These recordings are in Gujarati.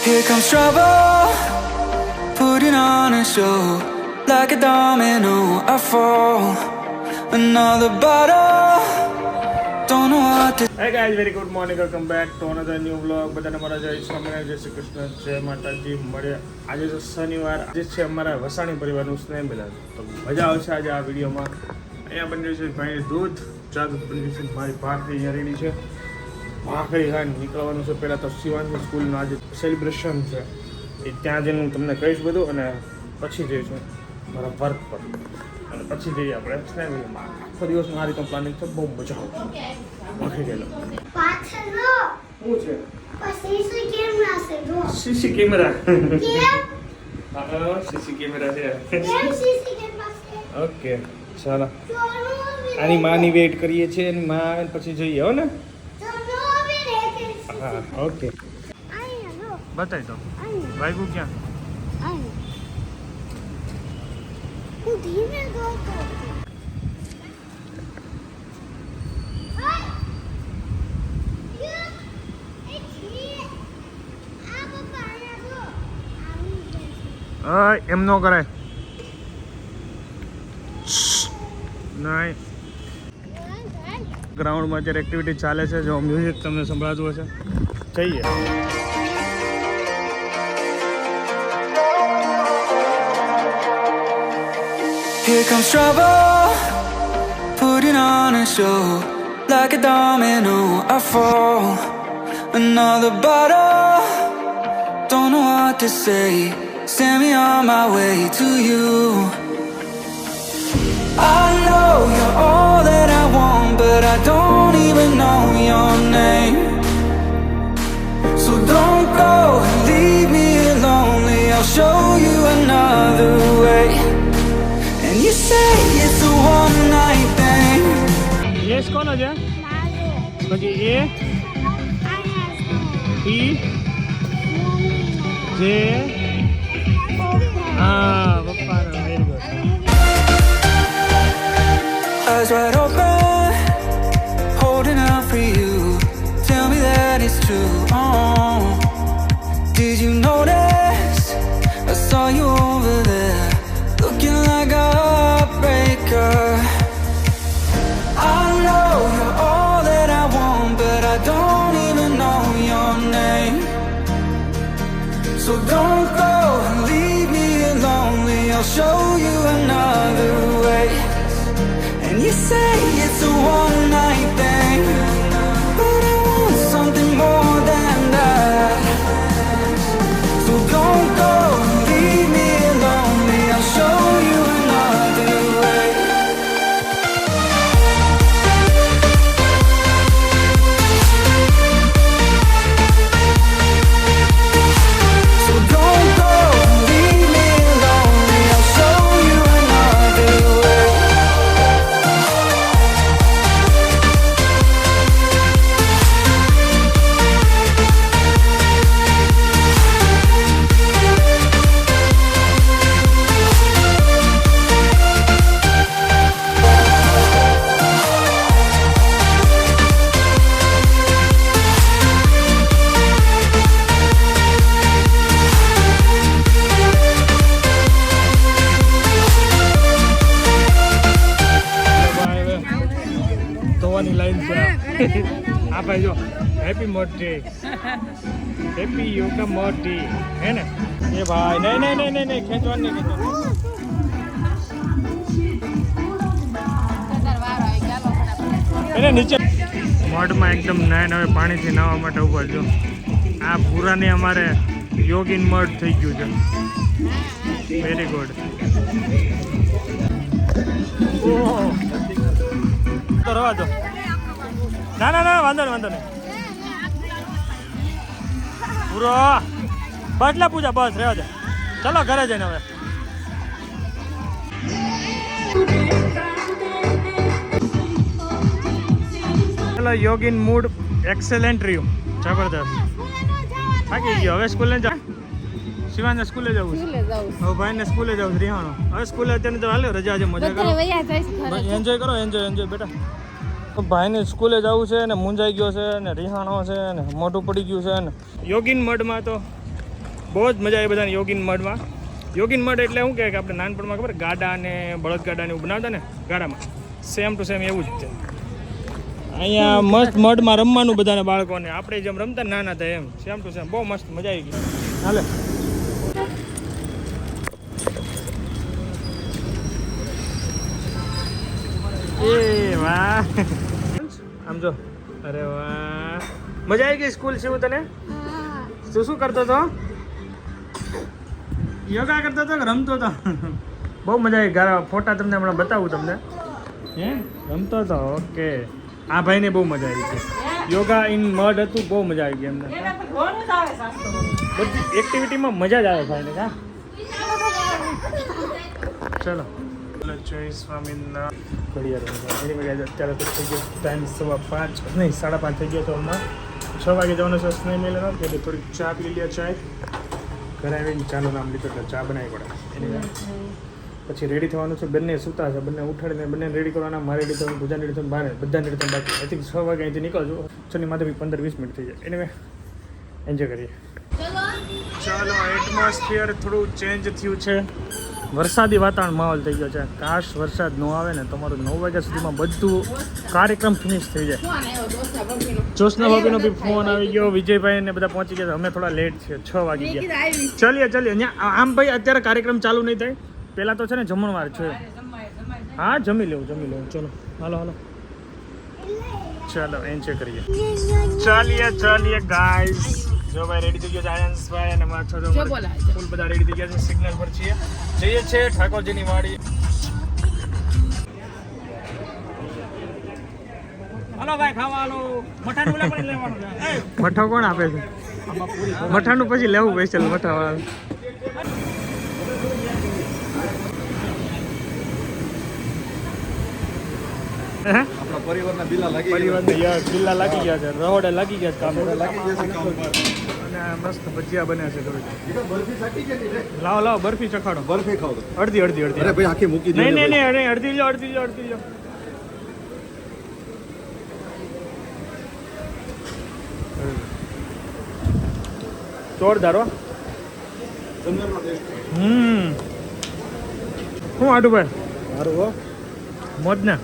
Here comes trouble, putting on a show. Like a domino, I fall. Another bottle, don't know what to. Hey guys, very good morning. Welcome back to another new vlog. બધાને મારા જય સ્વામિનારાયણ, જય શ્રી કૃષ્ણ, જય માતાજી. મળ્યા આજે તો શનિવાર, આજે છે અમારા વસાણી પરિવારનું સ્નેહ મિલન. તો મજા આવશે આજે આ વિડીયોમાં. અહીંયા બન્યું છે ભાઈ દૂધ, ચા દૂધ બન્યું છે. મારી ભાખરી અહીંયા રેડી છે. ભાખરી ખાઈને નીકળવાનું છે. પહેલાં તો શિવાનની સ્કૂલનું આજે સેલિબ્રેશન છે, એ ત્યાં જઈને હું તમને કહીશ બધું, અને પછી જઈશું મારા વર્ક પર, અને પછી જઈએ આપણે સ્નેહ મિલનમાં. આખો દિવસનું આ રીતનું પ્લાનિંગ છે. બહુ મજા આવશે. ઓકે ગયેલો શું છે? CC camera. સીસી કેમેરા છે. ઓકે ચાલો, આની માની વેઇટ કરીએ છીએ. એની માં આવે પછી જઈએ. હો ને? હા ઓકે, બતાવી દો. વાગ્યું ક્યાં? એમ ન કરાય. નહીં, ગ્રાઉન્ડમાં અત્યારે એક્ટિવિટી ચાલે છે. જો મ્યુઝિક તમને સંભળાતું હશે. જઈએ. Here comes trouble, putting on a show. Like a domino, I fall. Another bottle, don't know what to say. Send me on my way to you. I know you're all that I want, but I don't even know your name. So don't go and leave me lonely. I'll show you another way. And you say it's a one night thing. Yes કોનો છે? પછી એ ઈ જે હા પપ્પાનો. Very good. Eyes wide open, holding out for you. Tell me that it's true. Oh, did you notice? I saw you over there, looking like a heartbreaker. I know you're all that I want, but I don't even know your name. So don't go and leave me lonely. I'll show you another way. And you say it's a one night thing, but I want something more than that. So don't go and leave me lonely. I'll show you another way. So don't go and leave me lonely. I'll show you another way. ધોવાની લાઈન છે. આ ભાઈ જો હેપી મોટી, હેપી યોગા મોટી હે ને? એ ભાઈ નહીં નહીં નહીં નહીં નહીં, ખેંચવાનું નહીં, ખેંચવાનું એને નીચે. મઢમાં એકદમ નાય હવે પાણીથી નાહવા માટે ઉભા જો. આ પૂરાની અમારે યોગીન મઢ થઈ ગયું છે. Very good. તો રવા દો. ના ના ના, વાંધો નહીં વાંધો નહીં. પૂરો બસ લે પૂજા, બસ રહેવા દે. ચલો ઘરે જઈને હવે. ચલો, યોગીન મૂડ એક્સેલેન્ટ રહ્યું, જબરદસ્ત. થાકી ગયો. હવે સ્કૂલે જા. શિવાને સ્કૂલે જવું છે. હવે ભાઈને સ્કૂલે જવું છે. રિહાણો હવે સ્કૂલે અત્યારે તો હાલ્યો, રજા છે, મજા કરો, એન્જોય કરો, એન્જોય બેટા. ભાઈને સ્કૂલે જવું છે ને, મુંજાઈ ગયો છે ને, રિહાણો છે ને, મોઢું પડી ગયું છે ને. યોગીન મઢમાં તો બહુ જ મજા આવી બધાને યોગીન મઢમાં. યોગીન મઢ એટલે શું કહે કે આપણે નાનપણમાં ખબર ગાડા અને બળદગાડા ને એવું બનાવતા ને ગાડામાં, સેમ ટુ સેમ એવું જ છે. અહીંયા મસ્ત મઢમાં રમવાનું બધાને બાળકોને, આપણે જેમ રમતા નાના હતા એમ સેમ ટુ સેમ. બહુ મસ્ત મજા આવી ગઈ. હાલે એ વાહ, આમ જો. અરે વાહ, મજા આવી ગઈ સ્કૂલ છે. તને તું શું કરતો હતો? યોગા કરતો હતો કે રમતો હતો? બહુ મજા આવી. ગારા ફોટા તમને હમણાં બતાવું તમને. હે રમતો હતો? ઓકે. આ ભાઈને બહુ મજા આવી છે. યોગા ઇન મડ હતું, બહુ મજા આવી ગઈ એમને. બધી એક્ટિવિટીમાં મજા જ આવે ભાઈને. હા ચલો જય સ્વામિનારાયણ. ઘડિયાળ અત્યારે તો થઈ ગયો ટાઈમ 5:15 નહીં 5:30 થઈ ગયો. તો હમણાં 6 વાગે જવાનો છે. સ્નેહ મેળવવાનો એટલે થોડીક ચા પી લે. ચાય ઘરે આવીને ચાનું નામ લીધું એટલે ચા બનાવી પડે. એની પછી રેડી થવાનું છે. બંને સૂતા છે, બંને ઉઠાડીને બંને રેડી કરવાના. મારે રેડી થવાનું, પૂજા રેડી થવાનું, બહાર બધા રેડી થવાનું બાકી. આઈ થિંક 6 વાગે અહીંથી નીકળજો. ચની માથે 15-20 મિનિટ થઈ જાય. એની એન્જોય કરીએ. ચાલો એટમોસ્ફિયર થોડું ચેન્જ થયું છે. વરસાદી વાતાવરણ માહોલ થઈ ગયો છે. કાશ વરસાદ ન આવે ને, તમારું 9 વાગ્યા સુધીમાં બધું કાર્યક્રમ ફિનિશ થઈ જાય. જોશના ભાભીનો બી ફોન આવી ગયો. વિજયભાઈ ને બધા પહોંચી ગયા. અમે થોડા લેટ છે, 6 વાગી ગયા. ચલીએ આમ ભાઈ અત્યારે કાર્યક્રમ ચાલુ નહીં થાય. પહેલાં તો છે ને જમણવાર છે. હા જમી લેવું. ચલો હાલો ચાલો એન્જોય કરીએ. ચાલીએ ગાઈસ. જો ભાઈ રેડી થઈ ગયો છે આયન્સભાઈ અને માછો જો ફૂલ બધા રેડી થઈ ગયા છે. સિગ્નલ પર છીએ, જઈએ છે ઠાકોરજીની વાડી. હાલો ભાઈ ખાવા હાલો. મઠાનું ઓલા પણ લેવાનું છે. મઠો કોણ આપે છે? મઠાનું પછી લેવું પૈસા મઠા વાળા. આપણા પરિવારના બિલ્લા લાગી ગયા છે. રહોડે લાગી ગયા છે કામ પર. લાગી ગયા છે કામ પર. અને મસ્ત ભજીયા બન્યા છે. બરફી સાકી ગઈ છે. લાવો બરફી ચખાડો. બરફી ખાવ તો અડધી અરે ભાઈ આખી મૂકી દે. નહીં અડધી લો. જોરદાર હો. ચંદનનો ટેસ્ટ. શું આટુભાઈ સારું હો. મોજ ને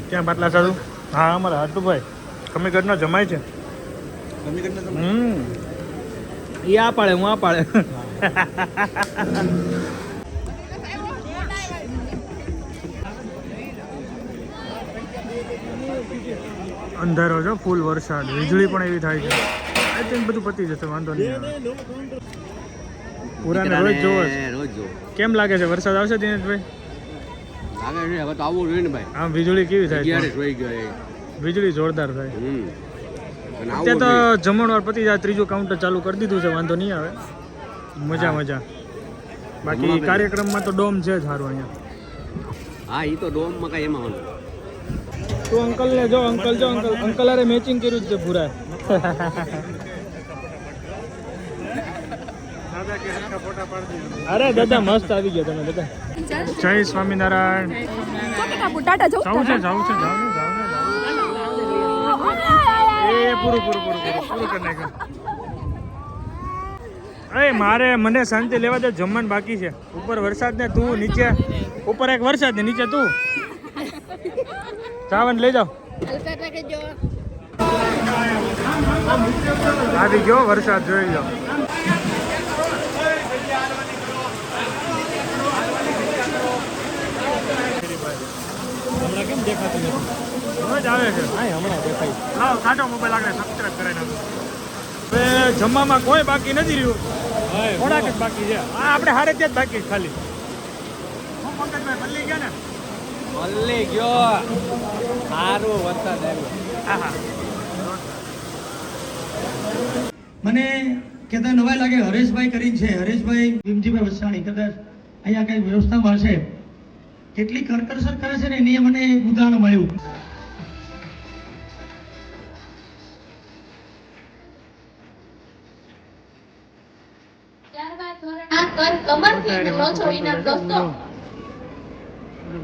ક્યાં બાટલા સારું? હા અમારા હાટુભાઈ કમીગઢનો જમાય છે. એ આ પાડે, હું આ પાડે. અંધારો છો, ફૂલ વરસાદ, વીજળી પણ એવી થાય છે. આઈ થિંક બધું પતી જશે, વાંધો નહીં આવે. પૂરાને રોજ જોવો છો. કેમ લાગે છે વરસાદ આવશે દિનેશભાઈ? હવે તો આવવું જોઈએ ને ભાઈ. આમ વીજળી કેવી થાય? વીજળી જોરદાર થાય. અત્યારે તો જમણવાર પતી જાય, ત્રીજું કાઉન્ટર ચાલુ કરી દીધું છે, વાંધો નહીં આવે. મજા. બાકી કાર્યક્રમમાં તો ડોમ છે જ સારું અહીંયા. હા એ તો ડોમમાં કઈ એમાં તું અંકલ ને જો, અંકલ અરે મેચિંગ કર્યું જ છે પૂરા. અરે દાદા મસ્ત આવી ગયા તમે દાદા. જય સ્વામિનારાયણ. જાવું છે. એ પૂરું કરી નાખ્યું. મારે મને શાંતિ લેવા દે, જમવાનું બાકી છે. ઉપર વરસાદ ને તું નીચે, ઉપર એક વરસાદ ને નીચે તું. ચાવન લઈ જાઓ. આવી ગયો વરસાદ, જોઈ જાઓ. હમણાં કેમ દેખાતું નથી? રોજ આવે છે. હમણાં દેખાય. લાવ કાઢો મોબાઈલ આગળ, સબસ્ક્રાઇબ કરાવી નાખો. હવે જમવામાં કોઈ બાકી નથી રહ્યું, થોડાક જ બાકી છે. હા આપણે હારે ત્યાં જ બાકી ખાલી. હું પંકજભાઈ બદલી ગયા ને? મળી ગયો. સારું વરસાદ આવ્યો. હા મને કહેતા નવાઈ લાગે, હરેશભાઈ કરીને છે, હરેશભાઈ ભીમજીભાઈ વસાણી, કદાચ અહીંયા કઈ વ્યવસ્થામાં હશે. કેટલી કરકસર કરે છે ને એની મને ઉદાહરણ મળ્યું.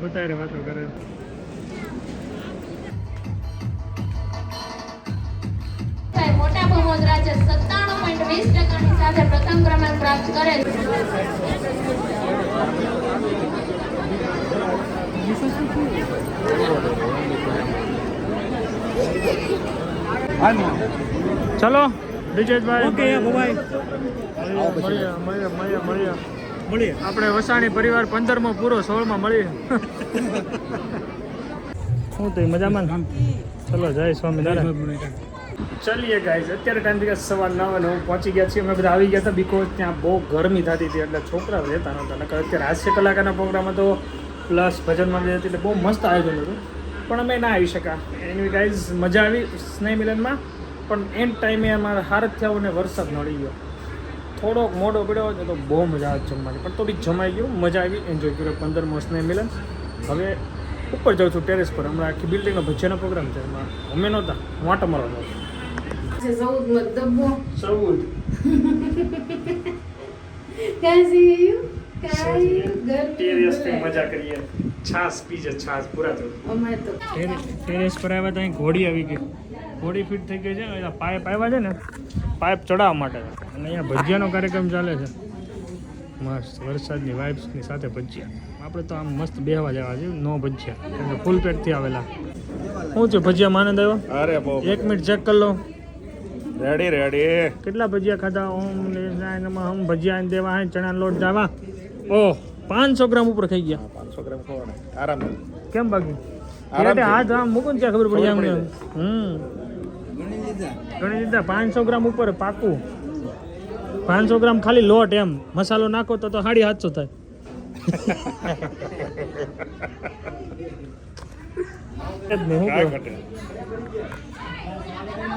બતાવી વાતો કરે. મોટા ભમોદરા છે 97.5 20% સાથે પ્રથમ ક્રમાંક પ્રાપ્ત કરેલ. ચલો બ્રિજેશભાઈ ઓકે ભાઈ મળીએ આપણે વસાણી પરિવાર 15મો પૂરો 16માં મળીએ શું થઈ મજામાં ચલો જય સ્વામિનારાયણ ચલીએ ગાઈઝ અત્યારે ટાઈમ થઈ ગયા સવા 9 અને હું પહોંચી ગયા છીએ અમે બધા આવી ગયા હતા બીકોઝ ત્યાં બહુ ગરમી થતી હતી એટલે છોકરા રહેતા નહોતા નકર અત્યારે હાસ્ય કલાકારના પ્રોગ્રામ હતો પ્લસ ભજનમાં બી હતી એટલે બહુ મસ્ત આયોજન હતું પણ અમે ના આવી શકા એની ગાઈઝ મજા આવી સ્નેહ મિલનમાં પણ એન્ડ ટાઈમે અમારા હારત થયા અને વરસાદ નડી ગયો થોડોક મોડો પડ્યો હતો તો બહુ મજા આવે જમવાની પણ તો બી જમાઈ ગયું મજા આવી એન્જોય કર્યો 15મો સ્નેહ મિલન હવે ઉપર જાઉં છું ટેરેસ પર હમણાં આખી બિલ્ડિંગનો ભજીયાનો પ્રોગ્રામ છે એમાં અમે નહોતા હું આટો મારવા જાઉં 14 ટેરેસ પર મજા કરીએ છાસ પીજે છાસ પૂરા થયું ટેરેસ પર આવ્યા તો અહીં ઘોડી આવી ગઈ ઘોડી ફિટ થઈ ગઈ છે ને પાઇપ આવ્યા છે ને પાઇપ ચડાવવા માટે અને અહીંયા ભજીયાનો કાર્યક્રમ ચાલે છે મસ્ત વરસાદની વાઇબ્સની સાથે ભજીયા આપણે તો આમ મસ્ત બેહવા જવા છે નો ભજીયા ફૂલ પેટથી આવેલા શું છે ભજીયા આનંદ આવ્યો અરે બહુ 1 મિનિટ ચેક કરી લો રેડી કેટલા ભજીયા ખાધા હમ ભજીયા દેવા હે ચણાનો લોટ જાવા ઓહ 500 ગ્રામ ઉપર ખાઈ ગયા 500 ગ્રામ ખવાના આરામ કેમ બાકી આરામથી. હાથ આમ મૂકો ને ત્યાં ખબર પડી ખબર જાય ગણી લીધા 500 ગ્રામ ઉપર પાકું 500 ગ્રામ ખાલી લોટ એમ મસાલો નાખો તો 750 થાય જ ને, શું કાંઈ કહો? ઘટે